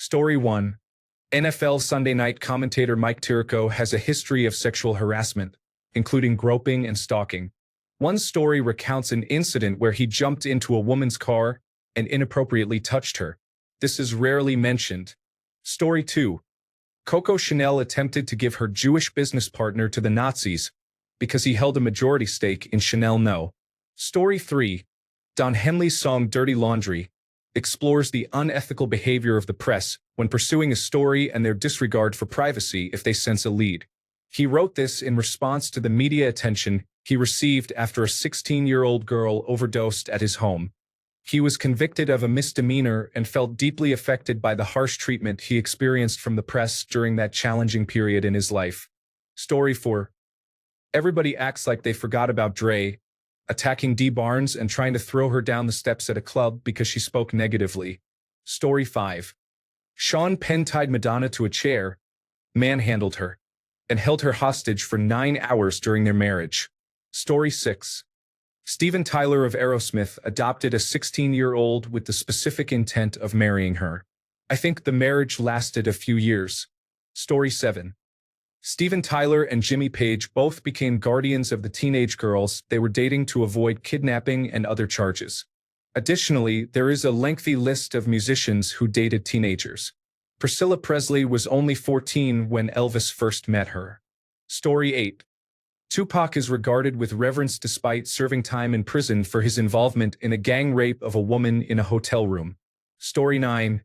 Story 1. NFL Sunday Night commentator Mike Tirico has a history of sexual harassment, including groping and stalking. One story recounts an incident where he jumped into a woman's car and inappropriately touched her. This is rarely mentioned. Story 2. Coco Chanel attempted to give her Jewish business partner to the Nazis because he held a majority stake in Chanel No. Story 3. Don Henley's song Dirty Laundry explores the unethical behavior of the press when pursuing a story and their disregard for privacy if they sense a lead. He wrote this in response to the media attention he received after a 16-year-old girl overdosed at his home. He was convicted of a misdemeanor and felt deeply affected by the harsh treatment he experienced from the press during that challenging period in his life. Story 4. Everybody acts like they forgot about Dre attacking Dee Barnes and trying to throw her down the steps at a club because she spoke negatively. Story 5. Sean Penn tied Madonna to a chair, manhandled her, and held her hostage for 9 hours during their marriage. Story 6. Steven Tyler of Aerosmith adopted a 16-year-old with the specific intent of marrying her. I think the marriage lasted a few years. Story 7. Steven Tyler and Jimmy Page both became guardians of the teenage girls they were dating to avoid kidnapping and other charges. Additionally, there is a lengthy list of musicians who dated teenagers. Priscilla Presley was only 14 when Elvis first met her. Story 8. Tupac is regarded with reverence despite serving time in prison for his involvement in a gang rape of a woman in a hotel room. Story 9.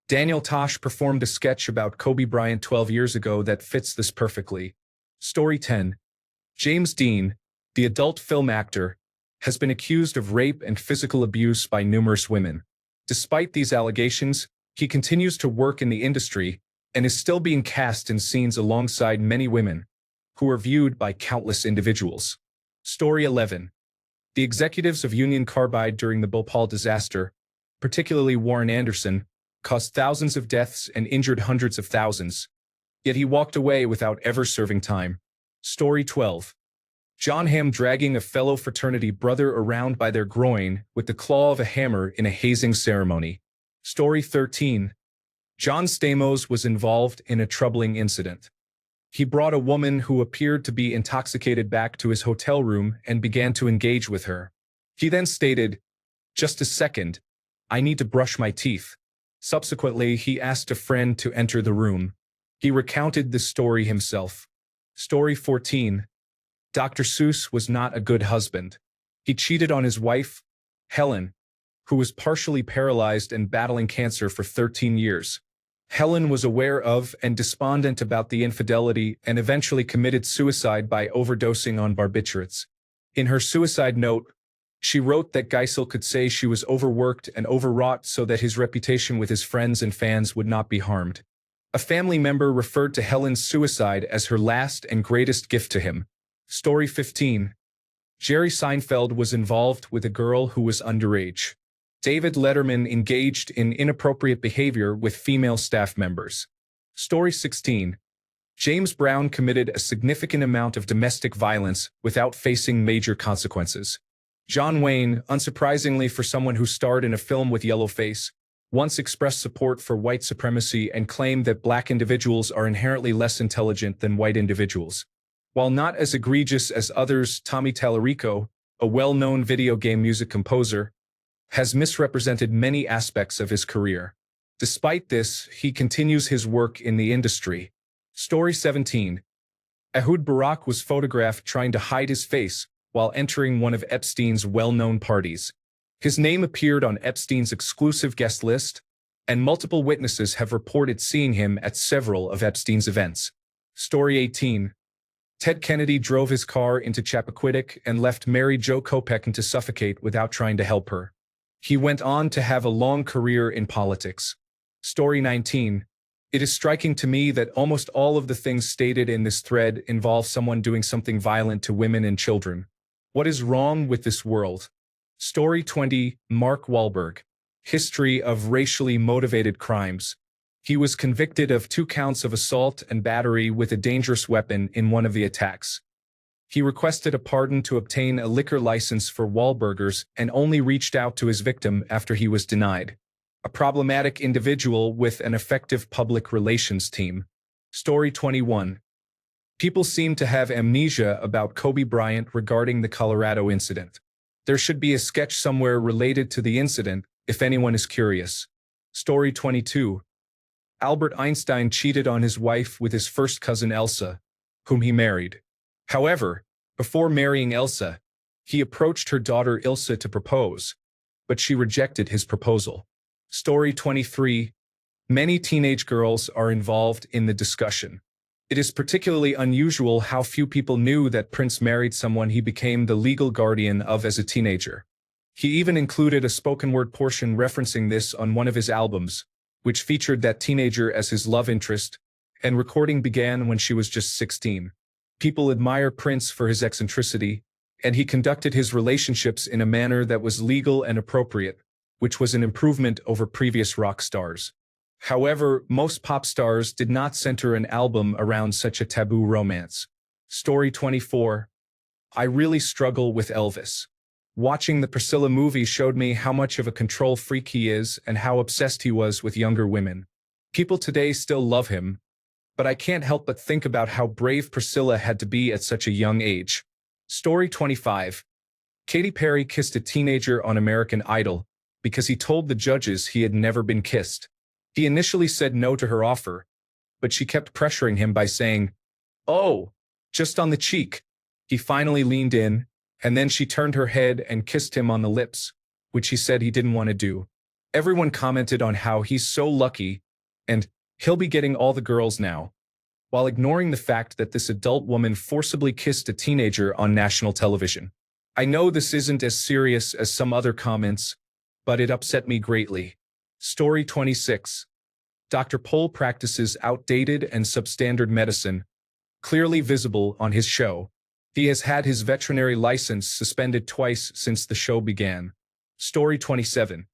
Daniel Tosh performed a sketch about Kobe Bryant 12 years ago that fits this perfectly. Story 10. James Dean, the adult film actor, has been accused of rape and physical abuse by numerous women. Despite these allegations, he continues to work in the industry and is still being cast in scenes alongside many women, who are viewed by countless individuals. Story 11. The executives of Union Carbide during the Bhopal disaster, particularly Warren Anderson, caused thousands of deaths and injured hundreds of thousands. Yet he walked away without ever serving time. Story 12. John Hamm dragging a fellow fraternity brother around by their groin with the claw of a hammer in a hazing ceremony. Story 13. John Stamos was involved in a troubling incident. He brought a woman who appeared to be intoxicated back to his hotel room and began to engage with her. He then stated, "Just a second, I need to brush my teeth." Subsequently, he asked a friend to enter the room. He recounted this story himself. Story 14. Dr. Seuss was not a good husband. He cheated on his wife, Helen, who was partially paralyzed and battling cancer for 13 years. Helen was aware of and despondent about the infidelity and eventually committed suicide by overdosing on barbiturates. In her suicide note, she wrote that Geisel could say she was overworked and overwrought so that his reputation with his friends and fans would not be harmed. A family member referred to Helen's suicide as her last and greatest gift to him. Story 15. Jerry Seinfeld was involved with a girl who was underage. David Letterman engaged in inappropriate behavior with female staff members. Story 16. James Brown committed a significant amount of domestic violence without facing major consequences. John Wayne, unsurprisingly for someone who starred in a film with yellowface, once expressed support for white supremacy and claimed that black individuals are inherently less intelligent than white individuals. While not as egregious as others, Tommy Tallarico, a well-known video game music composer, has misrepresented many aspects of his career. Despite this, he continues his work in the industry. Story 17. Ehud Barak was photographed trying to hide his face while entering one of Epstein's well-known parties. His name appeared on Epstein's exclusive guest list, and multiple witnesses have reported seeing him at several of Epstein's events. Story 18. Ted Kennedy drove his car into Chappaquiddick and left Mary Jo Kopechne to suffocate without trying to help her. He went on to have a long career in politics. Story 19. It is striking to me that almost all of the things stated in this thread involve someone doing something violent to women and children. What is wrong with this world? Story 20. Mark Wahlberg. History of racially motivated crimes. He was convicted of 2 counts of assault and battery with a dangerous weapon in one of the attacks. He requested a pardon to obtain a liquor license for Wahlburgers and only reached out to his victim after he was denied. a problematic individual with an effective public relations team. Story 21. People seem to have amnesia about Kobe Bryant regarding the Colorado incident. There should be a sketch somewhere related to the incident, if anyone is curious. Story 22. Albert Einstein cheated on his wife with his first cousin Elsa, whom he married. However, before marrying Elsa, he approached her daughter Ilsa to propose, but she rejected his proposal. Story 23. Many teenage girls are involved in the discussion. It is particularly unusual how few people knew that Prince married someone he became the legal guardian of as a teenager. He even included a spoken word portion referencing this on one of his albums, which featured that teenager as his love interest, and recording began when she was just 16. People admire Prince for his eccentricity, and he conducted his relationships in a manner that was legal and appropriate, which was an improvement over previous rock stars. However, most pop stars did not center an album around such a taboo romance. Story 24. I really struggle with Elvis. Watching the Priscilla movie showed me how much of a control freak he is and how obsessed he was with younger women. People today still love him, but I can't help but think about how brave Priscilla had to be at such a young age. Story 25. Katy Perry kissed a teenager on American Idol because he told the judges he had never been kissed. He initially said no to her offer, but she kept pressuring him by saying, "Oh, just on the cheek." He finally leaned in, and then she turned her head and kissed him on the lips, which he said he didn't want to do. Everyone commented on how he's so lucky, and he'll be getting all the girls now, while ignoring the fact that this adult woman forcibly kissed a teenager on national television. I know this isn't as serious as some other comments, but it upset me greatly. Story 26. Dr. Pol practices outdated and substandard medicine, clearly visible on his show. He has had his veterinary license suspended twice since the show began. Story 27.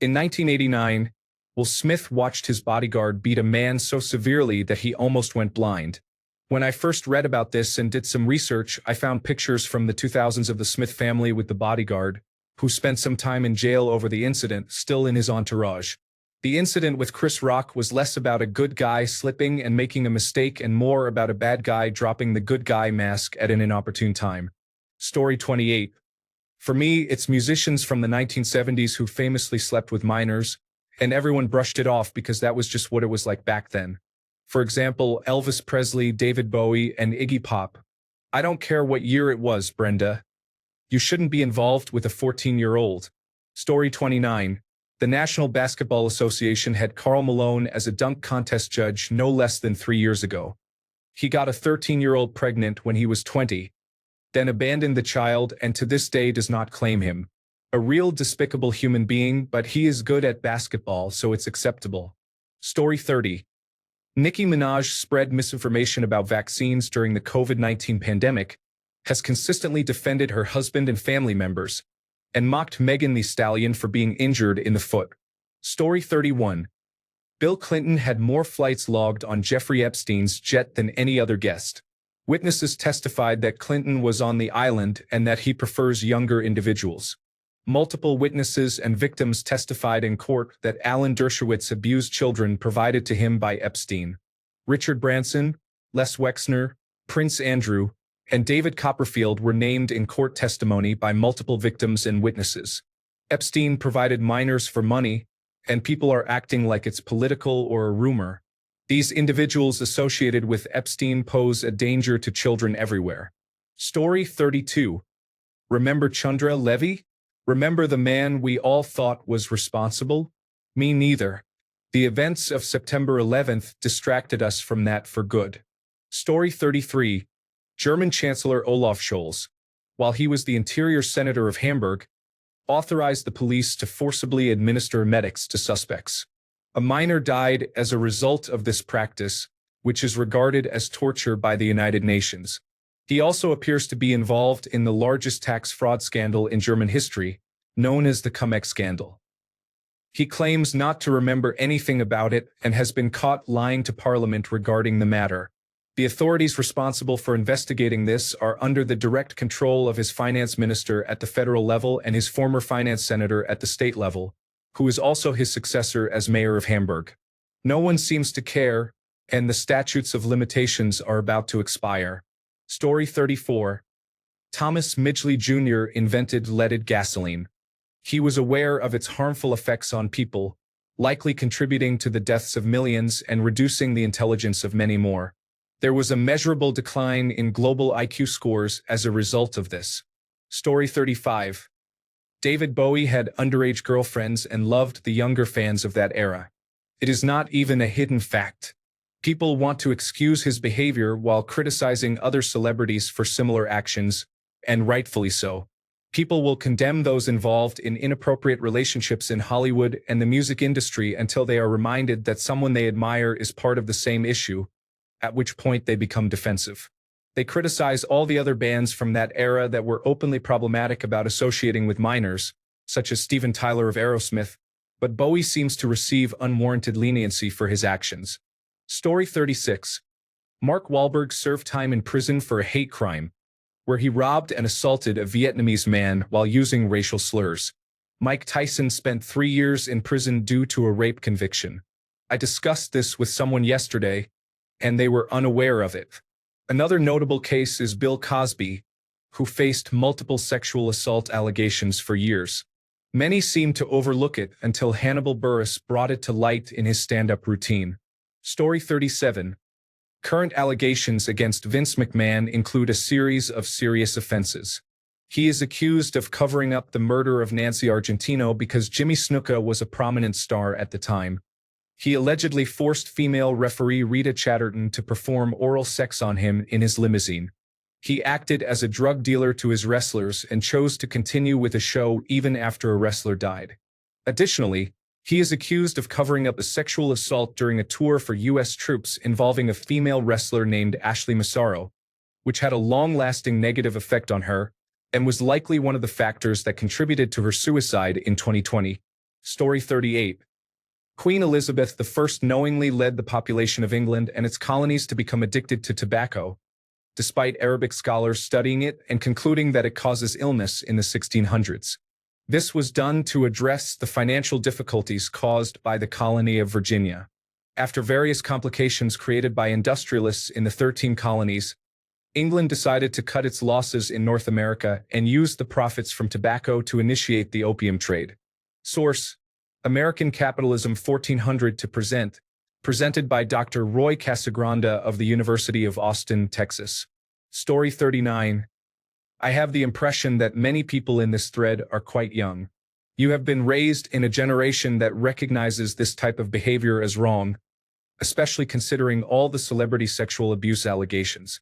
In 1989, Will Smith watched his bodyguard beat a man so severely that he almost went blind. When I first read about this and did some research, I found pictures from the 2000s of the Smith family with the bodyguard, who spent some time in jail over the incident, still in his entourage. The incident with Chris Rock was less about a good guy slipping and making a mistake and more about a bad guy dropping the good guy mask at an inopportune time. Story 28. For me, it's musicians from the 1970s who famously slept with minors, and everyone brushed it off because that was just what it was like back then. For example, Elvis Presley, David Bowie, and Iggy Pop. I don't care what year it was, Brenda. You shouldn't be involved with a 14-year-old. Story 29. The National Basketball Association had Karl Malone as a dunk contest judge no less than 3 years ago. He got a 13-year-old pregnant when he was 20, then abandoned the child and to this day does not claim him. A real despicable human being, but he is good at basketball, so it's acceptable. Story 30. Nicki Minaj spread misinformation about vaccines during the COVID-19 pandemic, has consistently defended her husband and family members, and mocked Megan Thee Stallion for being injured in the foot. Story 31. Bill Clinton had more flights logged on Jeffrey Epstein's jet than any other guest. Witnesses testified that Clinton was on the island and that he prefers younger individuals. Multiple witnesses and victims testified in court that Alan Dershowitz abused children provided to him by Epstein. Richard Branson, Les Wexner, Prince Andrew, and David Copperfield were named in court testimony by multiple victims and witnesses. Epstein provided minors for money, and people are acting like it's political or a rumor. These individuals associated with Epstein pose a danger to children everywhere. Story 32. Remember Chandra Levy? Remember the man we all thought was responsible? Me neither. The events of September 11th distracted us from that for good. Story 33. German Chancellor Olaf Scholz, while he was the Interior Senator of Hamburg, authorized the police to forcibly administer medics to suspects. A minor died as a result of this practice, which is regarded as torture by the United Nations. He also appears to be involved in the largest tax fraud scandal in German history, known as the Cum-Ex scandal. He claims not to remember anything about it and has been caught lying to Parliament regarding the matter. The authorities responsible for investigating this are under the direct control of his finance minister at the federal level and his former finance senator at the state level, who is also his successor as mayor of Hamburg. No one seems to care, and the statutes of limitations are about to expire. Story 34. Thomas Midgley Jr. invented leaded gasoline. He was aware of its harmful effects on people, likely contributing to the deaths of millions and reducing the intelligence of many more. There was a measurable decline in global IQ scores as a result of this. Story 35. David Bowie had underage girlfriends and loved the younger fans of that era. It is not even a hidden fact. People want to excuse his behavior while criticizing other celebrities for similar actions, and rightfully so. People will condemn those involved in inappropriate relationships in Hollywood and the music industry until they are reminded that someone they admire is part of the same issue, at which point they become defensive. They criticize all the other bands from that era that were openly problematic about associating with minors, such as Steven Tyler of Aerosmith, but Bowie seems to receive unwarranted leniency for his actions. Story 36. Mark Wahlberg served time in prison for a hate crime, where he robbed and assaulted a Vietnamese man while using racial slurs. Mike Tyson spent 3 years in prison due to a rape conviction. I discussed this with someone yesterday, and they were unaware of it. Another notable case is Bill Cosby, who faced multiple sexual assault allegations for years. Many seemed to overlook it until Hannibal Buress brought it to light in his stand-up routine. Story 37. Current allegations against Vince McMahon include a series of serious offenses. He is accused of covering up the murder of Nancy Argentino because Jimmy Snuka was a prominent star at the time. He allegedly forced female referee Rita Chatterton to perform oral sex on him in his limousine. He acted as a drug dealer to his wrestlers and chose to continue with the show even after a wrestler died. Additionally, he is accused of covering up a sexual assault during a tour for U.S. troops involving a female wrestler named Ashley Massaro, which had a long-lasting negative effect on her and was likely one of the factors that contributed to her suicide in 2020. Story 38. Queen Elizabeth I knowingly led the population of England and its colonies to become addicted to tobacco, despite Arabic scholars studying it and concluding that it causes illness in the 1600s. This was done to address the financial difficulties caused by the colony of Virginia. After various complications created by industrialists in the 13 colonies, England decided to cut its losses in North America and use the profits from tobacco to initiate the opium trade. Source: American Capitalism 1400 to Present, presented by Dr. Roy Casagranda of the University of Austin, Texas. Story 39. I have the impression that many people in this thread are quite young. You have been raised in a generation that recognizes this type of behavior as wrong, especially considering all the celebrity sexual abuse allegations.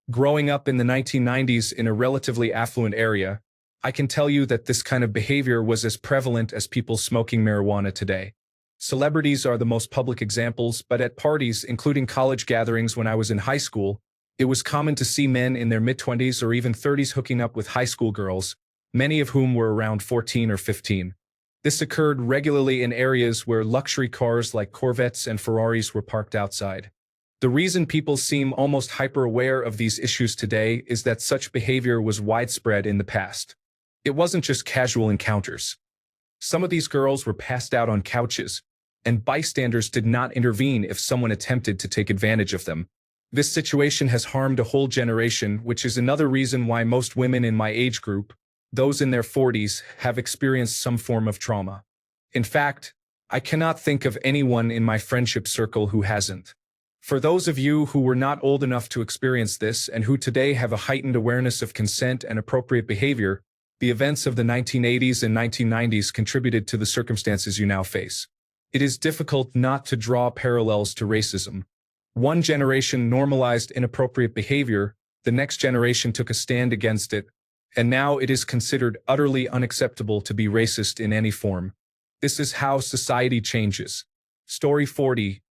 Growing up in the 1990s in a relatively affluent area, I can tell you that this kind of behavior was as prevalent as people smoking marijuana today. Celebrities are the most public examples, but at parties, including college gatherings when I was in high school, it was common to see men in their mid-20s or even 30s hooking up with high school girls, many of whom were around 14 or 15. This occurred regularly in areas where luxury cars like Corvettes and Ferraris were parked outside. The reason people seem almost hyper-aware of these issues today is that such behavior was widespread in the past. It wasn't just casual encounters. Some of these girls were passed out on couches, and bystanders did not intervene if someone attempted to take advantage of them. This situation has harmed a whole generation, which is another reason why most women in my age group, those in their 40s, have experienced some form of trauma. In fact, I cannot think of anyone in my friendship circle who hasn't. For those of you who were not old enough to experience this and who today have a heightened awareness of consent and appropriate behavior, the events of the 1980s and 1990s contributed to the circumstances you now face. It is difficult not to draw parallels to racism. One generation normalized inappropriate behavior, the next generation took a stand against it, and now it is considered utterly unacceptable to be racist in any form. This is how society changes. Story 40.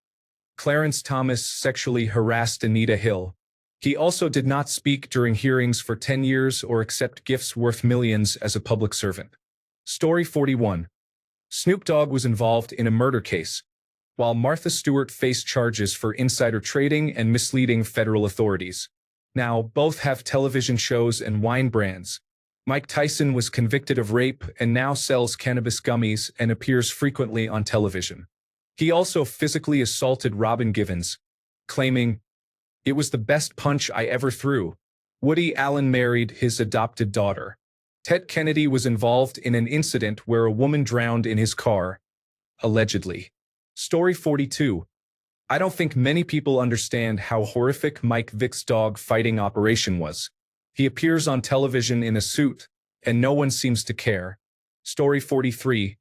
Clarence Thomas sexually harassed Anita Hill. He also did not speak during hearings for 10 years or accept gifts worth millions as a public servant. Story 41. Snoop Dogg was involved in a murder case, while Martha Stewart faced charges for insider trading and misleading federal authorities. Now, both have television shows and wine brands, Mike Tyson was convicted of rape and now sells cannabis gummies and appears frequently on television. He also physically assaulted Robin Givens, claiming, "It was the best punch I ever threw." Woody Allen married his adopted daughter. Ted Kennedy was involved in an incident where a woman drowned in his car, allegedly. Story 42. I don't think many people understand how horrific Mike Vick's dog fighting operation was. He appears on television in a suit, and no one seems to care. Story 43.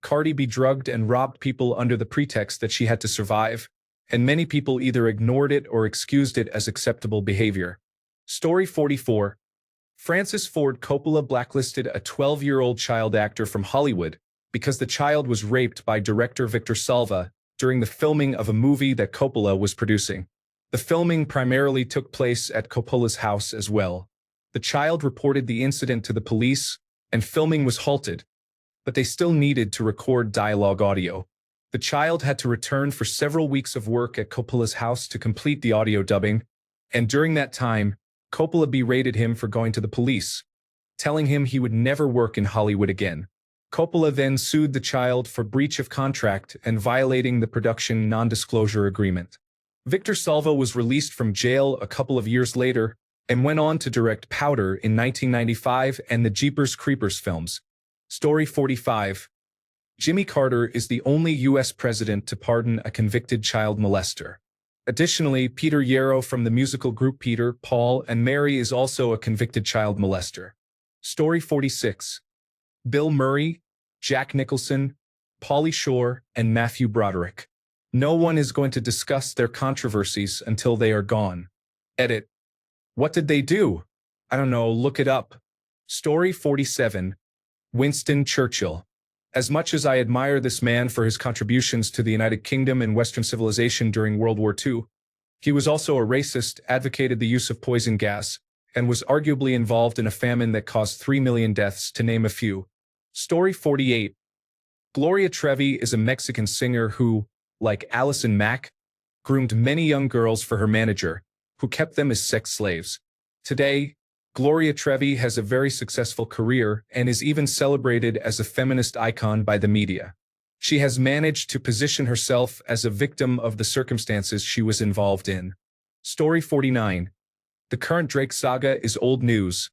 Cardi B drugged and robbed people under the pretext that she had to survive, and many people either ignored it or excused it as acceptable behavior. Story 44. Francis Ford Coppola blacklisted a 12-year-old child actor from Hollywood because the child was raped by director Victor Salva during the filming of a movie that Coppola was producing. The filming primarily took place at Coppola's house as well. The child reported the incident to the police, and filming was halted, but they still needed to record dialogue audio. The child had to return for several weeks of work at Coppola's house to complete the audio dubbing, and during that time, Coppola berated him for going to the police, telling him he would never work in Hollywood again. Coppola then sued the child for breach of contract and violating the production non-disclosure agreement. Victor Salva was released from jail a couple of years later and went on to direct Powder in 1995 and the Jeepers Creepers films. Story 45. Jimmy Carter is the only U.S. president to pardon a convicted child molester. Additionally, Peter Yarrow from the musical group Peter, Paul, and Mary is also a convicted child molester. Story 46. Bill Murray, Jack Nicholson, Pauly Shore, and Matthew Broderick. No one is going to discuss their controversies until they are gone. Edit. What did they do? I don't know, look it up. Story 47. Winston Churchill. As much as I admire this man for his contributions to the United Kingdom and Western civilization during World War II, he was also a racist, advocated the use of poison gas, and was arguably involved in a famine that caused 3 million deaths, to name a few. Story 48. Gloria Trevi is a Mexican singer who, like Allison Mack, groomed many young girls for her manager, who kept them as sex slaves. Today, Gloria Trevi has a very successful career and is even celebrated as a feminist icon by the media. She has managed to position herself as a victim of the circumstances she was involved in. Story 49. The current Drake saga is old news.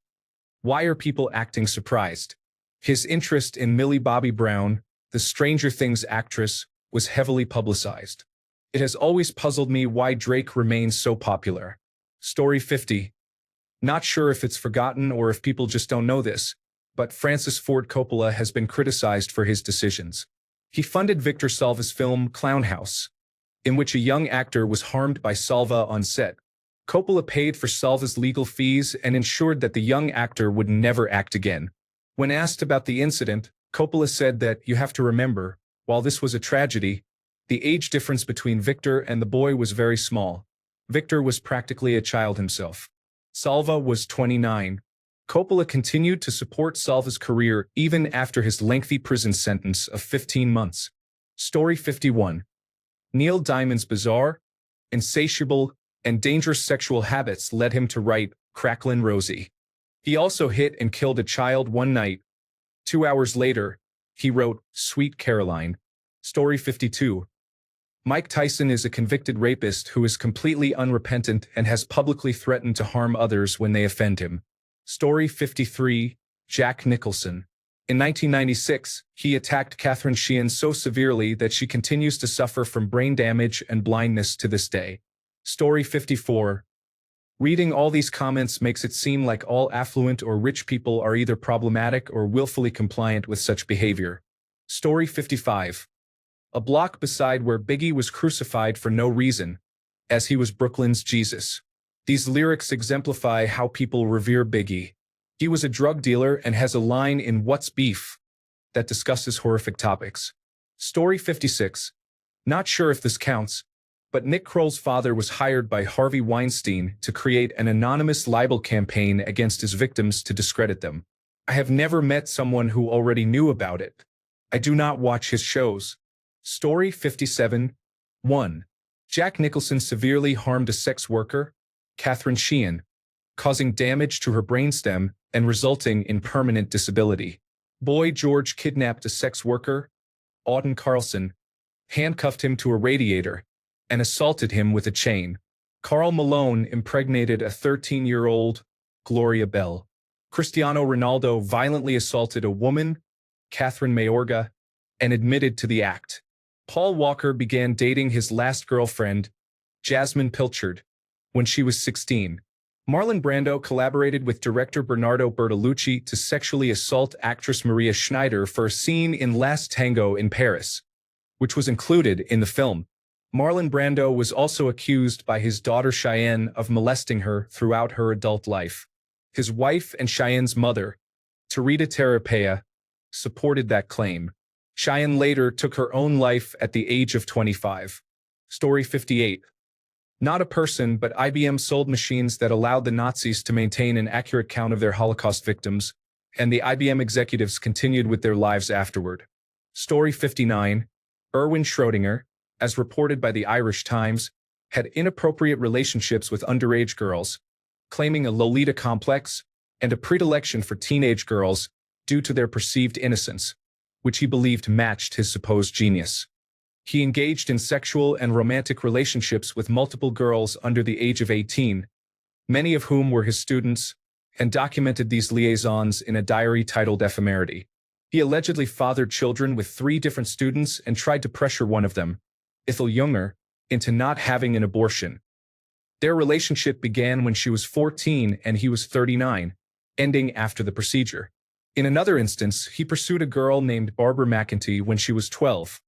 Why are people acting surprised? His interest in Millie Bobby Brown, the Stranger Things actress, was heavily publicized. It has always puzzled me why Drake remains so popular. Story 50. Not sure if it's forgotten or if people just don't know this, but Francis Ford Coppola has been criticized for his decisions. He funded Victor Salva's film Clown House, in which a young actor was harmed by Salva on set. Coppola paid for Salva's legal fees and ensured that the young actor would never act again. When asked about the incident, Coppola said that, "You have to remember, while this was a tragedy, the age difference between Victor and the boy was very small. Victor was practically a child himself. Salva was 29. Coppola continued to support Salva's career even after his lengthy prison sentence of 15 months. Story 51. Neil Diamond's bizarre, insatiable, and dangerous sexual habits led him to write Cracklin' Rosie. He also hit and killed a child one night. 2 hours later, he wrote Sweet Caroline. Story 52. Mike Tyson is a convicted rapist who is completely unrepentant and has publicly threatened to harm others when they offend him. Story 53. Jack Nicholson. In 1996, he attacked Catherine Sheehan so severely that she continues to suffer from brain damage and blindness to this day. Story 54. Reading all these comments makes it seem like all affluent or rich people are either problematic or willfully compliant with such behavior. Story 55. A block beside where Biggie was crucified for no reason, as he was Brooklyn's Jesus. These lyrics exemplify how people revere Biggie. He was a drug dealer and has a line in What's Beef that discusses horrific topics. Story 56. Not sure if this counts, but Nick Kroll's father was hired by Harvey Weinstein to create an anonymous libel campaign against his victims to discredit them. I have never met someone who already knew about it. I do not watch his shows. Story 57. 1. Jack Nicholson severely harmed a sex worker, Catherine Sheehan. causing damage to her brainstem and resulting in permanent disability. Boy George kidnapped a sex worker, Auden Carlson, handcuffed him to a radiator, and assaulted him with a chain. Karl Malone impregnated a 13-year-old, Gloria Bell. Cristiano Ronaldo violently assaulted a woman, Catherine Mayorga, and admitted to the act. Paul Walker began dating his last girlfriend, Jasmine Pilchard, when she was 16. Marlon Brando collaborated with director Bernardo Bertolucci to sexually assault actress Maria Schneider for a scene in Last Tango in Paris, which was included in the film. Marlon Brando was also accused by his daughter Cheyenne of molesting her throughout her adult life. His wife and Cheyenne's mother, Tarita Terapea, supported that claim. Cheyenne later took her own life at the age of 25. Story 58. Not a person, but IBM sold machines that allowed the Nazis to maintain an accurate count of their Holocaust victims, and the IBM executives continued with their lives afterward. Story 59. Erwin Schrödinger, as reported by the Irish Times, had inappropriate relationships with underage girls, claiming a Lolita complex and a predilection for teenage girls due to their perceived innocence, which he believed matched his supposed genius. He engaged in sexual and romantic relationships with multiple girls under the age of 18, many of whom were his students, and documented these liaisons in a diary titled Ephemerity. He allegedly fathered children with 3 different students and tried to pressure one of them, Ethel Junger, into not having an abortion. Their relationship began when she was 14 and he was 39, ending after the procedure. In another instance, he pursued a girl named Barbara McEntee when she was 12,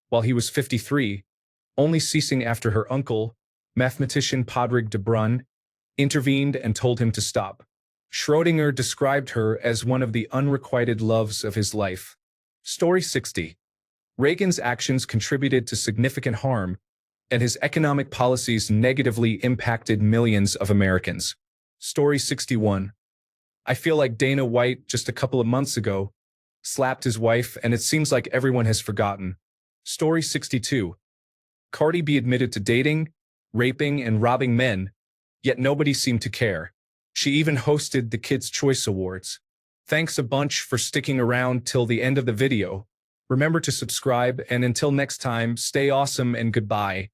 while he was 53, only ceasing after her uncle, mathematician Padraig de Bruyn, intervened and told him to stop. Schrödinger described her as one of the unrequited loves of his life. Story 60. Reagan's actions contributed to significant harm, and his economic policies negatively impacted millions of Americans. Story 61. I feel like Dana White, just a couple of months ago, slapped his wife, and it seems like everyone has forgotten. Story 62. Cardi B admitted to dating, raping, and robbing men, yet nobody seemed to care. She even hosted the Kids' Choice Awards. Thanks a bunch for sticking around till the end of the video. Remember to subscribe, and until next time, stay awesome and goodbye.